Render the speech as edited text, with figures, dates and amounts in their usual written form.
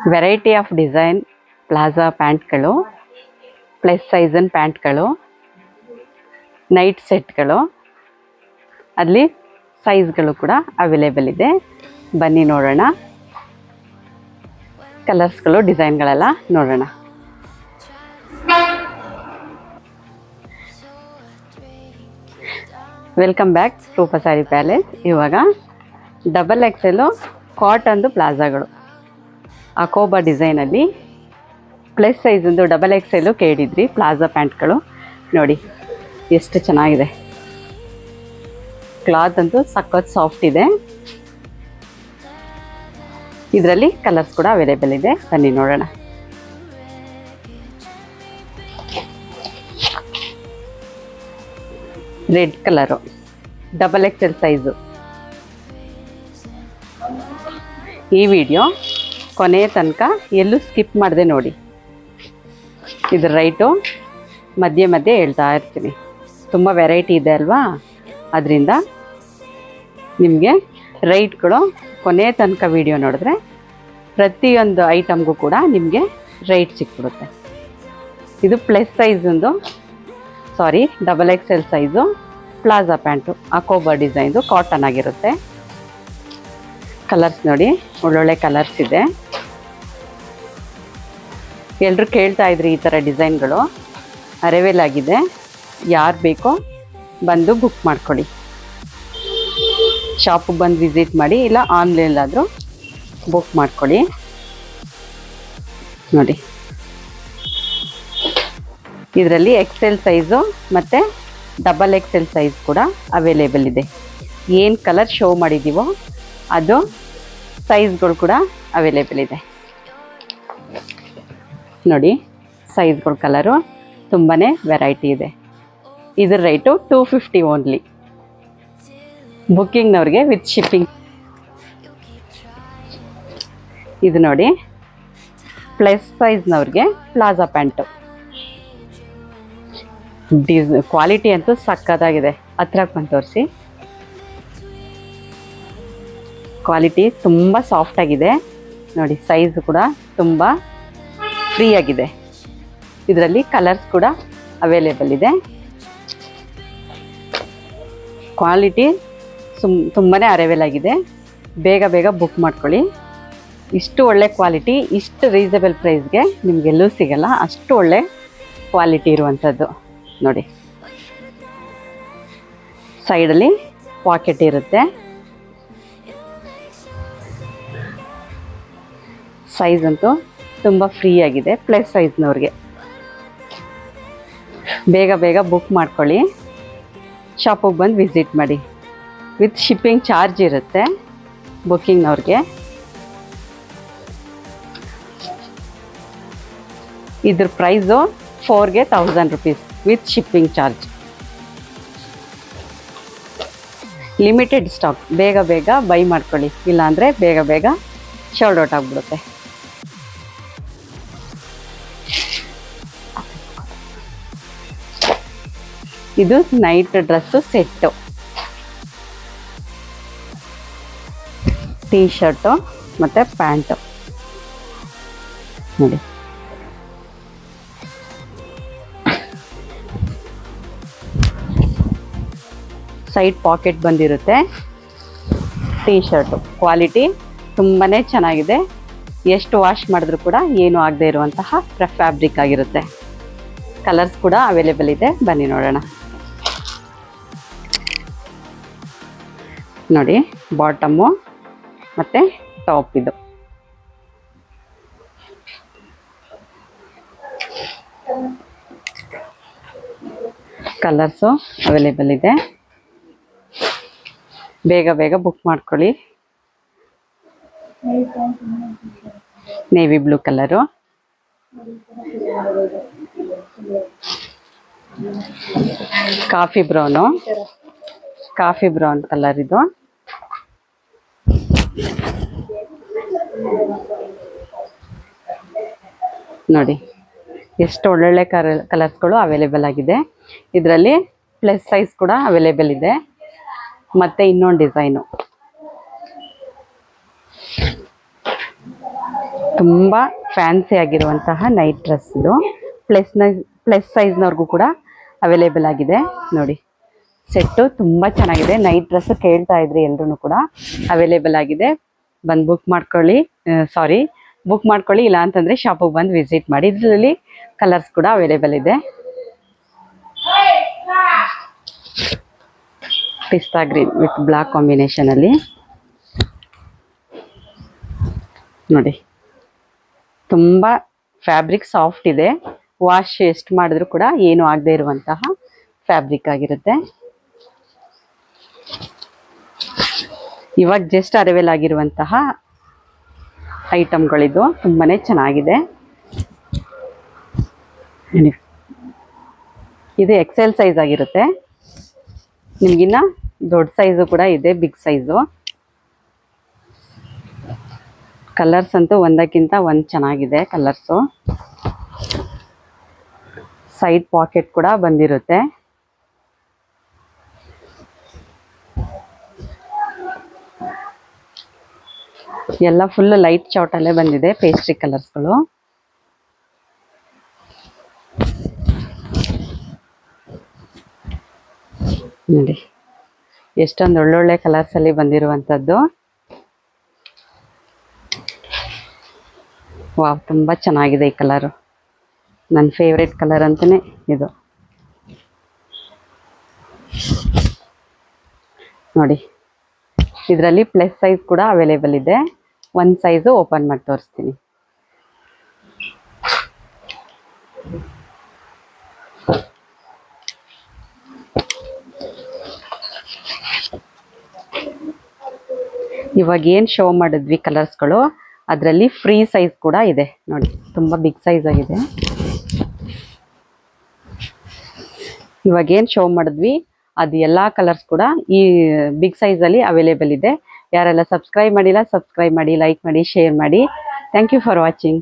Variety of design palazzo ಪ್ಯಾಂಟ್ಗಳು, plus ಸೈಜನ್ ಪ್ಯಾಂಟ್ಗಳು, ನೈಟ್ ಸೆಟ್ಗಳು, ಅಲ್ಲಿ ಸೈಜ್ಗಳು ಕೂಡ ಅವೈಲೇಬಲ್ ಇದೆ. ಬನ್ನಿ ನೋಡೋಣ, ಕಲರ್ಸ್ಗಳು, ಡಿಸೈನ್ಗಳೆಲ್ಲ ನೋಡೋಣ. Welcome back Roopa saree palace. ಇವಾಗ ಡಬಲ್ ಎಕ್ಸೆಲ್ಲು ಕಾಟನ್ದು ಪ್ಲಾಜಾಗಳು, ಅಕೋಬಾ ಡಿಸೈನಲ್ಲಿ ಪ್ಲಸ್ ಸೈಜಂದು ಡಬಲ್ ಎಕ್ಸೆಲ್ಲು ಕೇಳಿದ್ರಿ ಪ್ಲಾಜಾ ಪ್ಯಾಂಟ್ಗಳು. ನೋಡಿ ಎಷ್ಟು ಚೆನ್ನಾಗಿದೆ, ಕ್ಲಾತ್ ಅಂತೂ ಸಖತ್ ಸಾಫ್ಟ್ ಇದೆ. ಇದರಲ್ಲಿ ಕಲರ್ಸ್ ಕೂಡ ಅವೈಲೇಬಲ್ ಇದೆ, ಬನ್ನಿ ನೋಡೋಣ. Red colour, double XL size. ಈ ವಿಡಿಯೋ ಕೊನೆಯ ತನಕ ಎಲ್ಲೂ ಸ್ಕಿಪ್ ಮಾಡದೆ ನೋಡಿ. ಇದ್ರ ರೈಟು ಮಧ್ಯೆ ಮಧ್ಯೆ ಹೇಳ್ತಾ ಇರ್ತೀನಿ, ತುಂಬ ವೆರೈಟಿ ಇದೆ ಅಲ್ವಾ, ಅದರಿಂದ ನಿಮಗೆ ರೈಟ್ಗಳು ಕೊನೆಯ ತನಕ ವಿಡಿಯೋ ನೋಡಿದ್ರೆ ಪ್ರತಿಯೊಂದು ಐಟಮ್ಗೂ ಕೂಡ ನಿಮಗೆ ರೈಟ್ ಸಿಕ್ಬಿಡುತ್ತೆ. ಇದು ಪ್ಲಸ್ ಸೈಜಂದು, double XL size palazzo pant, ಅಕೋಬಾ ಡಿಸೈನ್ದು, ಕಾಟನ್ ಆಗಿರುತ್ತೆ. ಕಲರ್ಸ್ ನೋಡಿ, ಒಳ್ಳೊಳ್ಳೆ ಕಲರ್ಸ್ ಇದೆ. ಎಲ್ಲರೂ ಕೇಳ್ತಾ ಇದ್ರಿ ಈ ಥರ ಡಿಸೈನ್ಗಳು, ಅವೈಲೇಬಲ್ ಆಗಿದೆ. ಯಾರು ಬೇಕೋ ಬಂದು ಬುಕ್ ಮಾಡ್ಕೊಳ್ಳಿ. ಶಾಪಿಗೆ ಬಂದು ವಿಸಿಟ್ ಮಾಡಿ, ಇಲ್ಲ ಆನ್ಲೈನಲ್ಲಾದರೂ ಬುಕ್ ಮಾಡ್ಕೊಳ್ಳಿ. ನೋಡಿ, ಇದರಲ್ಲಿ ಎಕ್ಸೆಲ್ ಸೈಜು ಮತ್ತು ಡಬಲ್ ಎಕ್ಸೆಲ್ ಸೈಜ್ ಕೂಡ ಅವೈಲೇಬಲ್ ಇದೆ. ಏನು ಕಲರ್ ಶೋ ಮಾಡಿದ್ದೀವೋ ಅದು ಸೈಜ್ಗಳು ಕೂಡ ಅವೈಲೇಬಲ್ ಇದೆ. ನೋಡಿ, ಸೈಜ್ಗಳು, ಕಲರು ತುಂಬಾ ವೆರೈಟಿ ಇದೆ. ಇದ್ರ ರೇಟು 250 ಓನ್ಲಿ. ಬುಕ್ಕಿಂಗ್ನವ್ರಿಗೆ ವಿತ್ ಶಿಪ್ಪಿಂಗ್. ಇದು ನೋಡಿ, ಪ್ಲಸ್ ಸೈಜ್ನವ್ರಿಗೆ ಪ್ಲಾಜಾ ಪ್ಯಾಂಟು. ಕ್ವಾಲಿಟಿ ಅಂತೂ ಸಕ್ಕತ್ತಾಗಿದೆ. ಹತ್ರಕ್ಕೆ ಬಂದು ತೋರಿಸಿ. ಕ್ವಾಲಿಟಿ ತುಂಬ ಸಾಫ್ಟಾಗಿದೆ. ನೋಡಿ, ಸೈಜ್ ಕೂಡ ತುಂಬ ಫ್ರೀ ಆಗಿದೆ. ಇದರಲ್ಲಿ ಕಲರ್ಸ್ ಕೂಡ ಅವೈಲೇಬಲ್ ಇದೆ. ಕ್ವಾಲಿಟಿ ತುಂಬಾ ಅವೈಲೇಬಲ್ ಆಗಿದೆ. ಬೇಗ ಬೇಗ ಬುಕ್ ಮಾಡ್ಕೊಳ್ಳಿ. ಇಷ್ಟು ಒಳ್ಳೆ ಕ್ವಾಲಿಟಿ, ಇಷ್ಟು ರೀಸನಬಲ್ ಪ್ರೈಸ್ಗೆ ನಿಮಗೆಲ್ಲೂ ಸಿಗಲ್ಲ. ಅಷ್ಟು ಒಳ್ಳೆ ಕ್ವಾಲಿಟಿ ಇರುವಂಥದ್ದು. ನೋಡಿ, ಸೈಡಲ್ಲಿ ಪಾಕೆಟ್ ಇರುತ್ತೆ. ಸೈಜ್ ಅಂತೂ ತುಂಬ ಫ್ರೀ ಆಗಿದೆ. ಪ್ಲಸ್ ಸೈಜ್ನವ್ರಿಗೆ ಬೇಗ ಬೇಗ ಬುಕ್ ಮಾಡ್ಕೊಳ್ಳಿ. ಶಾಪಿಗೆ ಬಂದು ವಿಸಿಟ್ ಮಾಡಿ. ವಿತ್ ಶಿಪ್ಪಿಂಗ್ ಚಾರ್ಜ್ ಇರುತ್ತೆ ಬುಕ್ಕಿಂಗ್ನವ್ರಿಗೆ. ಇದ್ರ ಪ್ರೈಸು 4ಗೆ 1000 rupees with shipping charge. Limited stock, ಬೇಗ ಬೇಗ ಬೈ ಮಾಡ್ಕೊಳ್ಳಿ, ಇಲ್ಲಾಂದರೆ ಬೇಗ ಬೇಗ ಶೋಲ್ಡ್ ಔಟ್ ಆಗಿಬಿಡುತ್ತೆ. ಇದು night dress set, T shirt ಮತ್ತು ಪ್ಯಾಂಟು. ನೋಡಿ, ಸೈಡ್ ಪಾಕೆಟ್ ಬಂದಿರುತ್ತೆ. ಟೀ ಶರ್ಟು ಕ್ವಾಲಿಟಿ ತುಂಬಾ ಚೆನ್ನಾಗಿದೆ. ಎಷ್ಟು ವಾಶ್ ಮಾಡಿದ್ರೂ ಕೂಡ ಏನೂ ಆಗದೆ ಇರುವಂತಹ ಫ್ಯಾಬ್ರಿಕ್ ಆಗಿರುತ್ತೆ. ಕಲರ್ಸ್ ಕೂಡ ಅವೈಲೇಬಲ್ ಇದೆ, ಬನ್ನಿ ನೋಡೋಣ. ನೋಡಿ, ಬಾಟಮು ಮತ್ತು ಟಾಪ್. ಇದು ಕಲರ್ಸು ಅವೈಲೇಬಲ್ ಇದೆ. ಬೇಗ ಬೇಗ ಬುಕ್ ಮಾಡ್ಕೊಳ್ಳಿ. Navy blue colour, coffee brown colour. ಇದು ನೋಡಿ, ಎಷ್ಟು ಒಳ್ಳೊಳ್ಳೆ ಕಲರ್ಸ್ಗಳು ಅವೈಲೇಬಲ್ ಆಗಿದೆ. ಇದರಲ್ಲಿ ಪ್ಲಸ್ ಸೈಜ್ ಕೂಡ ಅವೈಲೇಬಲ್ ಇದೆ. ಮತ್ತು ಇನ್ನೊಂದು ಡಿಸೈನು ತುಂಬ ಫ್ಯಾನ್ಸಿ ಆಗಿರುವಂತಹ ನೈಟ್ ಡ್ರೆಸ್ ಇದು. ಪ್ಲಸ್ ಸೈಜ್ನವ್ರಿಗೂ ಕೂಡ ಅವೈಲೇಬಲ್ ಆಗಿದೆ ನೋಡಿ. ಸೆಟ್ಟು ತುಂಬ ಚೆನ್ನಾಗಿದೆ. ನೈಟ್ ಡ್ರೆಸ್ ಕೇಳ್ತಾ ಇದ್ರಿ ಎಲ್ಲರೂ ಕೂಡ, ಅವೈಲೇಬಲ್ ಆಗಿದೆ. ಬಂದು ಬುಕ್ ಮಾಡ್ಕೊಳ್ಳಿ, ಇಲ್ಲ ಅಂತಂದರೆ ಶಾಪಿಗೆ ಬಂದು ವಿಸಿಟ್ ಮಾಡಿ. ಇದರಲ್ಲಿ ಕಲರ್ಸ್ ಕೂಡ ಅವೈಲೇಬಲ್ ಇದೆ. ಪಿಸ್ತಾ ಗ್ರೀನ್ ವಿತ್ ಬ್ಲಾಕ್ ಕಾಂಬಿನೇಷನಲ್ಲಿ ನೋಡಿ. ತುಂಬ ಫ್ಯಾಬ್ರಿಕ್ ಸಾಫ್ಟ್ ಇದೆ. ವಾಶ್ ಎಷ್ಟು ಮಾಡಿದ್ರು ಕೂಡ ಏನು ಆಗದೆ ಇರುವಂತಹ ಫ್ಯಾಬ್ರಿಕ್ ಆಗಿರುತ್ತೆ. ಇವಾಗ ಜಸ್ಟ್ ಅರೈವಲ್ ಆಗಿರುವಂತಹ ಐಟಮ್ಗಳಿದು. ತುಂಬಾ ಚೆನ್ನಾಗಿದೆ. ಇದು ಎಕ್ಸೆಲ್ ಸೈಜ್ ಆಗಿರುತ್ತೆ. ನಿಮಗಿನ್ನ ದೊಡ್ಡ ಸೈಜು ಕೂಡ ಇದೆ, ಬಿಗ್ ಸೈಜು. ಕಲರ್ಸ್ ಅಂತೂ ಒಂದಕ್ಕಿಂತ ಒಂದು ಚೆನ್ನಾಗಿದೆ ಕಲರ್ಸು. ಸೈಡ್ ಪಾಕೆಟ್ ಕೂಡ ಬಂದಿರುತ್ತೆ. ಎಲ್ಲ ಫುಲ್ ಲೈಟ್ ಚಾಟಲ್ಲೇ ಬಂದಿದೆ, ಪೇಸ್ಟ್ರಿ ಕಲರ್ಸ್ಗಳು. ನೋಡಿ ಎಷ್ಟೊಂದು ಒಳ್ಳೊಳ್ಳೆ ಕಲರ್ಸಲ್ಲಿ ಬಂದಿರುವಂಥದ್ದು. ವಾವ್, ತುಂಬ ಚೆನ್ನಾಗಿದೆ ಈ ಕಲರು. ನನ್ನ ಫೇವ್ರೆಟ್ ಕಲರ್ ಅಂತಲೇ ಇದು ನೋಡಿ. ಇದರಲ್ಲಿ ಪ್ಲಸ್ ಸೈಜ್ ಕೂಡ ಅವೈಲೇಬಲ್ ಇದೆ. ಒಂದು ಸೈಜು ಓಪನ್ ಮಾಡಿ ತೋರಿಸ್ತೀನಿ. ಇವಾಗ ಏನು ಶೋ ಮಾಡಿದ್ವಿ ಕಲರ್ಸ್ಗಳು, ಅದರಲ್ಲಿ ಫ್ರೀ ಸೈಜ್ ಕೂಡ ಇದೆ ನೋಡಿ. ತುಂಬ ಬಿಗ್ ಸೈಜ್ ಆಗಿದೆ. ಇವಾಗ ಏನು ಶೋ ಮಾಡಿದ್ವಿ ಅದು ಎಲ್ಲ ಕಲರ್ಸ್ ಕೂಡ ಈ ಬಿಗ್ ಸೈಜಲ್ಲಿ ಅವೈಲೇಬಲ್ ಇದೆ. ಯಾರೆಲ್ಲ ಸಬ್ಸ್ಕ್ರೈಬ್ ಮಾಡಿಲ್ಲ, ಸಬ್ಸ್ಕ್ರೈಬ್ ಮಾಡಿ, ಲೈಕ್ ಮಾಡಿ, ಶೇರ್ ಮಾಡಿ. Thank you for watching.